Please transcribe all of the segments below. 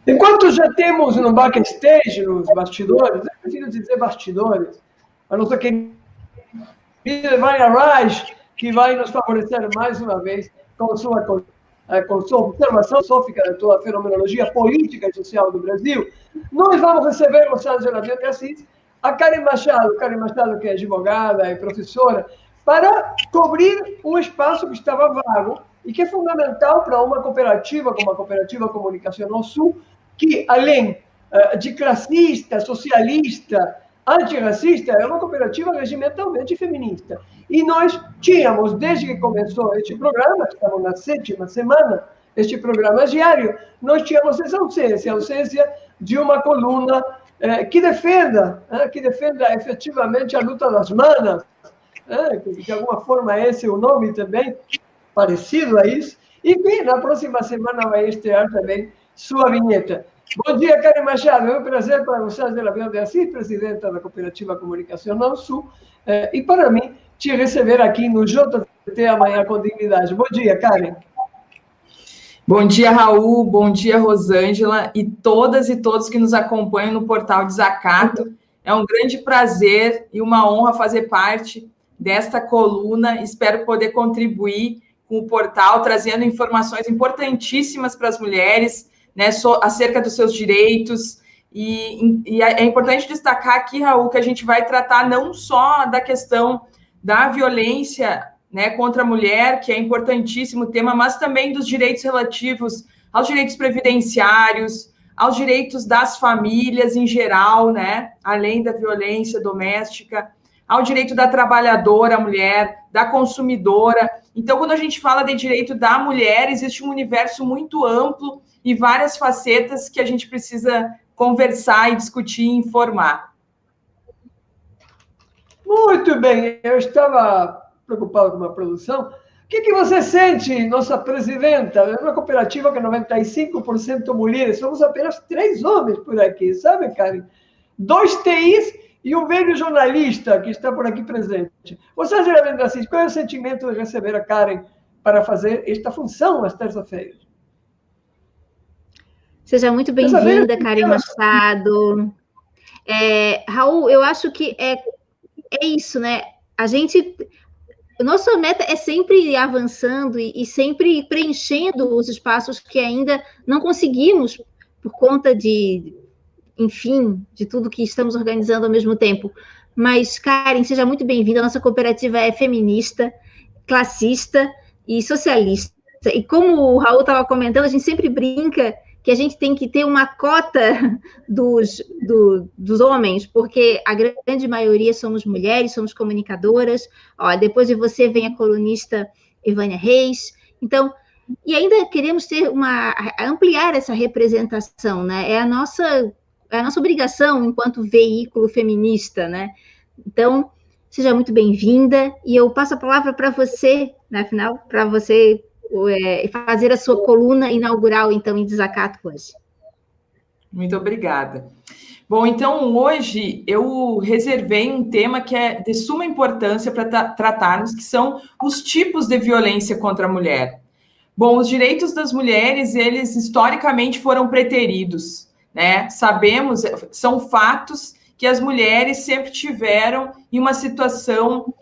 Enquanto já temos no backstage, nos bastidores, eu prefiro dizer bastidores, a nossa querida Vânia Raj, que vai nos favorecer mais uma vez com sua observação filosófica da tua fenomenologia política e social do Brasil, nós vamos receber Rosângela de Assis, a Karen Machado, que é advogada e professora, para cobrir um espaço que estava vago e que é fundamental para uma cooperativa como a Cooperativa Comunicacional Sul, que, além de classista, socialista, antirracista, é uma cooperativa regimentalmente feminista. E nós tínhamos, desde que começou este programa, estamos na 7ª semana, este programa diário, nós tínhamos essa ausência, a ausência de uma coluna que defenda efetivamente a luta das manas, que de alguma forma esse é o nome também, parecido a isso, e que na próxima semana vai estrear também sua vinheta. Bom dia, Karen Machado. É um prazer para você, Angela de Assis, presidenta da Cooperativa Comunicacional Sul, e para mim, te receber aqui no JT Amanhã com Dignidade. Bom dia, Karen. Bom dia, Raul. Bom dia, Rosângela, e todas e todos que nos acompanham no portal Desacato. É um grande prazer e uma honra fazer parte desta coluna. Espero poder contribuir com o portal, trazendo informações importantíssimas para as mulheres, né, acerca dos seus direitos, e é importante destacar aqui, Raul, que a gente vai tratar não só da questão da violência, né, contra a mulher, que é importantíssimo o tema, mas também dos direitos relativos aos direitos previdenciários, aos direitos das famílias em geral, né, além da violência doméstica, ao direito da trabalhadora, a mulher, da consumidora. Então, quando a gente fala de direito da mulher, existe um universo muito amplo e várias facetas que a gente precisa conversar e discutir e informar. Muito bem, eu estava preocupado com a produção. O que você sente, nossa presidenta? É uma cooperativa que é 95% mulheres, somos apenas 3 homens por aqui, sabe, Karen? 2 TIs e um velho jornalista que está por aqui presente. Você, geralmente, assim, qual é o sentimento de receber a Karen para fazer esta função às terças-feiras? Seja muito bem-vinda, Karen Machado. Raul, eu acho que é isso, né? Nossa meta é sempre ir avançando e sempre preenchendo os espaços que ainda não conseguimos por conta enfim, de tudo que estamos organizando ao mesmo tempo. Mas, Karen, seja muito bem-vinda. A nossa cooperativa é feminista, classista e socialista. E como o Raul estava comentando, a gente sempre brinca que a gente tem que ter uma cota dos homens, porque a grande maioria somos mulheres, somos comunicadoras. Depois de você vem a colunista Evânia Reis. Então, e ainda queremos ampliar essa representação, né? É a nossa obrigação enquanto veículo feminista, né? Então, seja muito bem-vinda, e eu passo a palavra para você, na final, para você fazer a sua coluna inaugural, então, em Desacato hoje. Muito obrigada. Bom, então, hoje eu reservei um tema que é de suma importância para tratarmos, que são os tipos de violência contra a mulher. Bom, os direitos das mulheres, eles historicamente foram preteridos, né? Sabemos, são fatos que as mulheres sempre tiveram em uma situação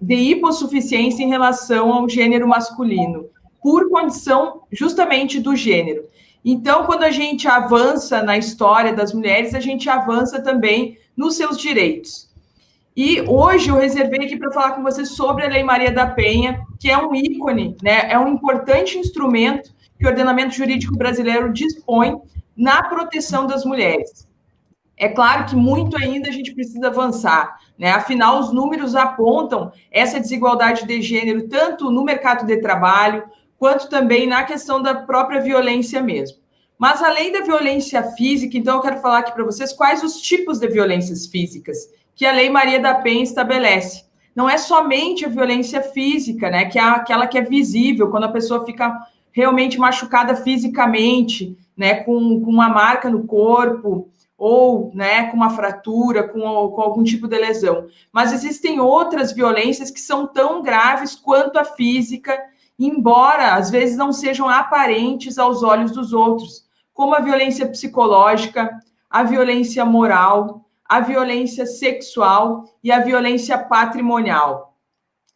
de hipossuficiência em relação ao gênero masculino, por condição justamente do gênero. Então, quando a gente avança na história das mulheres, a gente avança também nos seus direitos. E hoje eu reservei aqui para falar com vocês sobre a Lei Maria da Penha, que é um ícone, né? É um importante instrumento que o ordenamento jurídico brasileiro dispõe na proteção das mulheres. É claro que muito ainda a gente precisa avançar, né? Afinal, os números apontam essa desigualdade de gênero tanto no mercado de trabalho, quanto também na questão da própria violência mesmo. Mas, além da violência física, então eu quero falar aqui para vocês quais os tipos de violências físicas que a Lei Maria da Penha estabelece. Não é somente a violência física, né, que é aquela que é visível, quando a pessoa fica realmente machucada fisicamente, né, com uma marca no corpo, ou, né, com uma fratura, com algum tipo de lesão. Mas existem outras violências que são tão graves quanto a física, embora às vezes não sejam aparentes aos olhos dos outros, como a violência psicológica, a violência moral, a violência sexual e a violência patrimonial.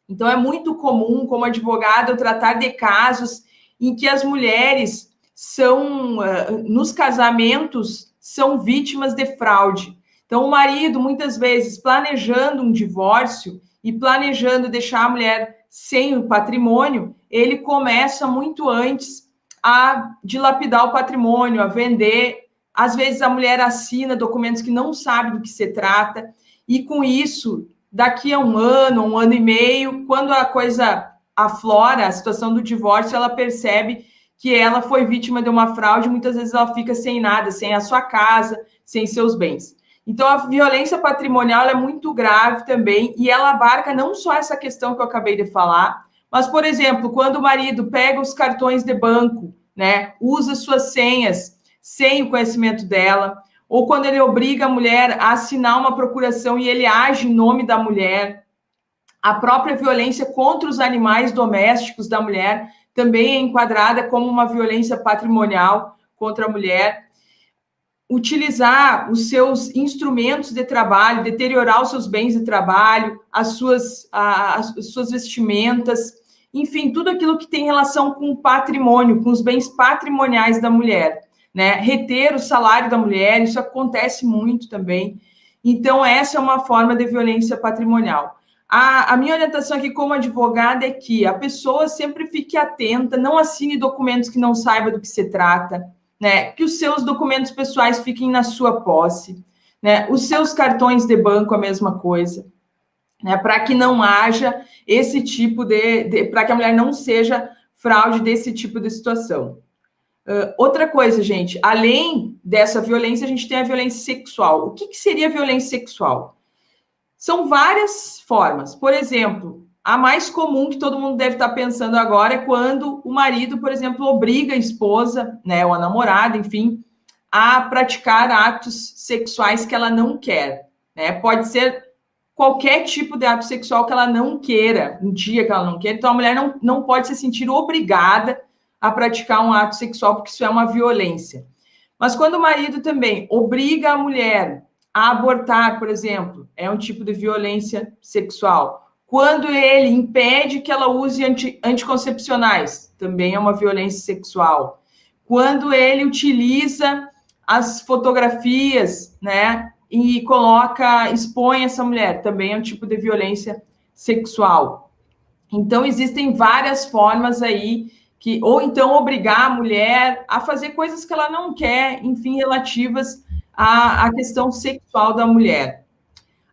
Então, é muito comum, como advogada, eu tratar de casos em que as mulheres são, nos casamentos, são vítimas de fraude. Então, o marido, muitas vezes, planejando um divórcio e planejando deixar a mulher sem o patrimônio, ele começa muito antes a dilapidar o patrimônio, a vender. Às vezes, a mulher assina documentos que não sabe do que se trata, e com isso, daqui a um ano e meio, quando a coisa aflora, a situação do divórcio, ela percebe que ela foi vítima de uma fraude, muitas vezes ela fica sem nada, sem a sua casa, sem seus bens. Então, a violência patrimonial é muito grave também, e ela abarca não só essa questão que eu acabei de falar, mas, por exemplo, quando o marido pega os cartões de banco, né, usa suas senhas sem o conhecimento dela, ou quando ele obriga a mulher a assinar uma procuração e ele age em nome da mulher. A própria violência contra os animais domésticos da mulher também é enquadrada como uma violência patrimonial contra a mulher. Utilizar os seus instrumentos de trabalho, deteriorar os seus bens de trabalho, as suas vestimentas, enfim, tudo aquilo que tem relação com o patrimônio, com os bens patrimoniais da mulher, né? Reter o salário da mulher, isso acontece muito também. Então, essa é uma forma de violência patrimonial. A minha orientação aqui como advogada é que a pessoa sempre fique atenta, não assine documentos que não saiba do que se trata, né? Que os seus documentos pessoais fiquem na sua posse, né? Os seus cartões de banco, a mesma coisa, né? Para que não haja esse tipo para que a mulher não seja fraude desse tipo de situação. Outra coisa, gente, além dessa violência, a gente tem a violência sexual. O que seria violência sexual? São várias formas. Por exemplo, a mais comum que todo mundo deve estar pensando agora é quando o marido, por exemplo, obriga a esposa, né, ou a namorada, enfim, a praticar atos sexuais que ela não quer, né? Pode ser qualquer tipo de ato sexual que ela não queira, um dia que ela não quer. Então, a mulher não pode se sentir obrigada a praticar um ato sexual, porque isso é uma violência. Mas quando o marido também obriga a mulher a abortar, por exemplo, é um tipo de violência sexual. Quando ele impede que ela use anticoncepcionais, também é uma violência sexual. Quando ele utiliza as fotografias, né, e expõe essa mulher, também é um tipo de violência sexual. Então, existem várias formas aí ou então obrigar a mulher a fazer coisas que ela não quer, enfim, relativas à questão sexual da mulher.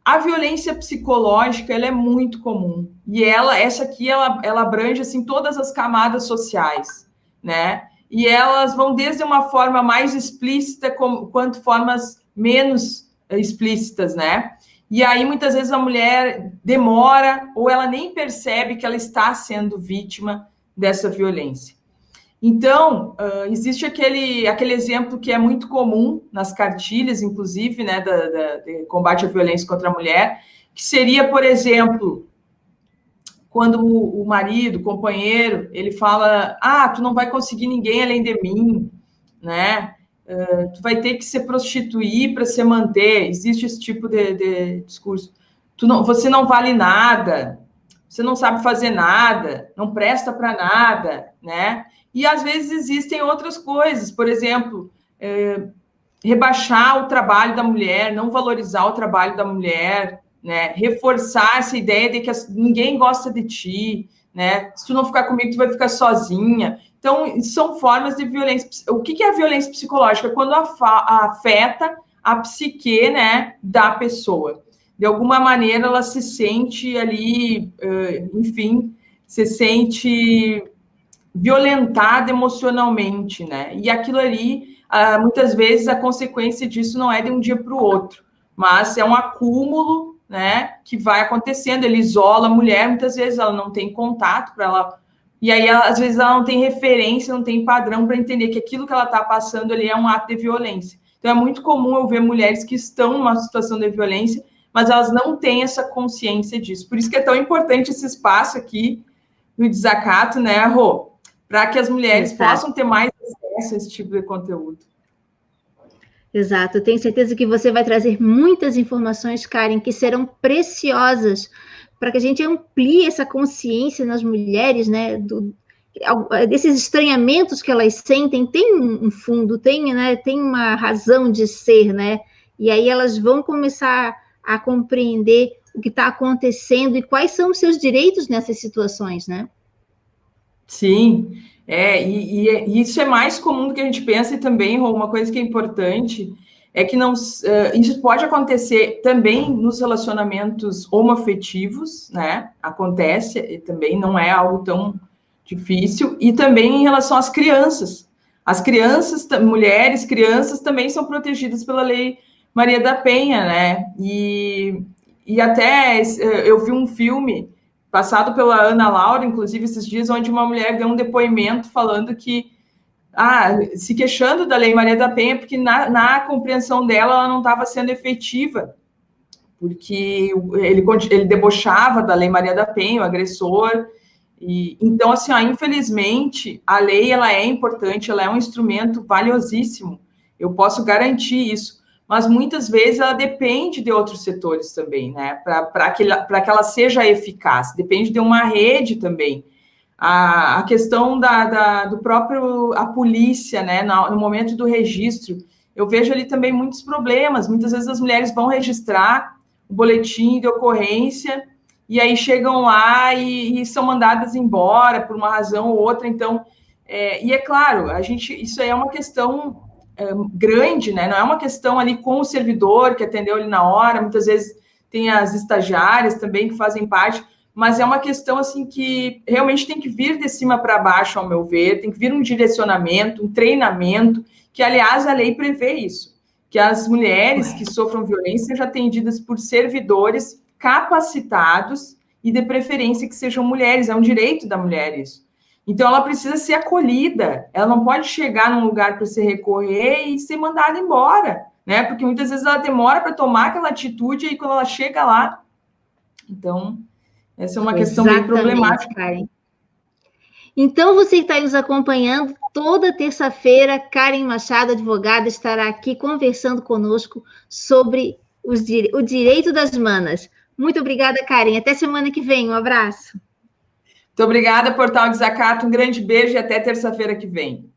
A violência psicológica, ela é muito comum, e essa aqui, ela abrange, assim, todas as camadas sociais, né? E elas vão desde uma forma mais explícita, quanto formas menos explícitas, né? E aí, muitas vezes, a mulher demora, ou ela nem percebe que ela está sendo vítima dessa violência. Então, existe aquele exemplo que é muito comum nas cartilhas, inclusive, né, de combate à violência contra a mulher, que seria, por exemplo, quando o marido, o companheiro, ele fala: tu não vai conseguir ninguém além de mim, né? Tu vai ter que se prostituir para se manter. Existe esse tipo de discurso. Você não vale nada, você não sabe fazer nada, não presta para nada, né? E, às vezes, existem outras coisas, por exemplo, rebaixar o trabalho da mulher, não valorizar o trabalho da mulher, né? Reforçar essa ideia de que ninguém gosta de ti, né? Se tu não ficar comigo, tu vai ficar sozinha. Então, são formas de violência. O que é a violência psicológica? Quando afeta a psique, né, da pessoa. De alguma maneira, ela se sente ali, enfim, se sente violentada emocionalmente, né? E aquilo ali, muitas vezes, a consequência disso não é de um dia para o outro, mas é um acúmulo, né, que vai acontecendo. Ele isola a mulher, muitas vezes ela não tem contato para ela, e aí, às vezes, ela não tem referência, não tem padrão para entender que aquilo que ela está passando ali é um ato de violência. Então, é muito comum eu ver mulheres que estão numa situação de violência, mas elas não têm essa consciência disso. Por isso que é tão importante esse espaço aqui no Desacato, né, Rô? Para que as mulheres possam ter mais acesso a esse tipo de conteúdo. Exato, eu tenho certeza que você vai trazer muitas informações, Karen, que serão preciosas para que a gente amplie essa consciência nas mulheres, né, desses estranhamentos que elas sentem, tem um fundo, tem uma razão de ser, né, e aí elas vão começar a compreender o que está acontecendo e quais são os seus direitos nessas situações, né? Sim, e isso é mais comum do que a gente pensa, e também, Rô, uma coisa que é importante é que não, isso pode acontecer também nos relacionamentos homoafetivos, né? Acontece, e também não é algo tão difícil, e também em relação às crianças. As crianças, mulheres, crianças também são protegidas pela Lei Maria da Penha, né? E até eu vi um filme passado pela Ana Laura, inclusive, esses dias, onde uma mulher deu um depoimento falando que, se queixando da Lei Maria da Penha, porque na compreensão dela, ela não estava sendo efetiva, porque ele debochava da Lei Maria da Penha, o agressor. Então, assim, infelizmente, a lei, ela é importante, ela é um instrumento valiosíssimo, eu posso garantir isso, mas muitas vezes ela depende de outros setores também, né, para que ela seja eficaz, depende de uma rede também. A questão do próprio, a polícia, né, no momento do registro, eu vejo ali também muitos problemas, muitas vezes as mulheres vão registrar o boletim de ocorrência, e aí chegam lá e são mandadas embora por uma razão ou outra. Então, e é claro, isso aí é uma questão grande, né? Não é uma questão ali com o servidor que atendeu ali na hora, muitas vezes tem as estagiárias também que fazem parte, mas é uma questão assim que realmente tem que vir de cima para baixo, ao meu ver, tem que vir um direcionamento, um treinamento, que, aliás, a lei prevê isso, que as mulheres que sofram violência sejam atendidas por servidores capacitados e de preferência que sejam mulheres, é um direito da mulher isso. Então, ela precisa ser acolhida, ela não pode chegar num lugar para se recorrer e ser mandada embora, né? Porque muitas vezes ela demora para tomar aquela atitude e quando ela chega lá... Então, essa é uma questão bem problemática. Karen. Então, você que está nos acompanhando, toda terça-feira, Karen Machado, advogada, estará aqui conversando conosco sobre o direito das manas. Muito obrigada, Karen. Até semana que vem. Um abraço. Muito obrigada, Portal Desacato. Um grande beijo e até terça-feira que vem.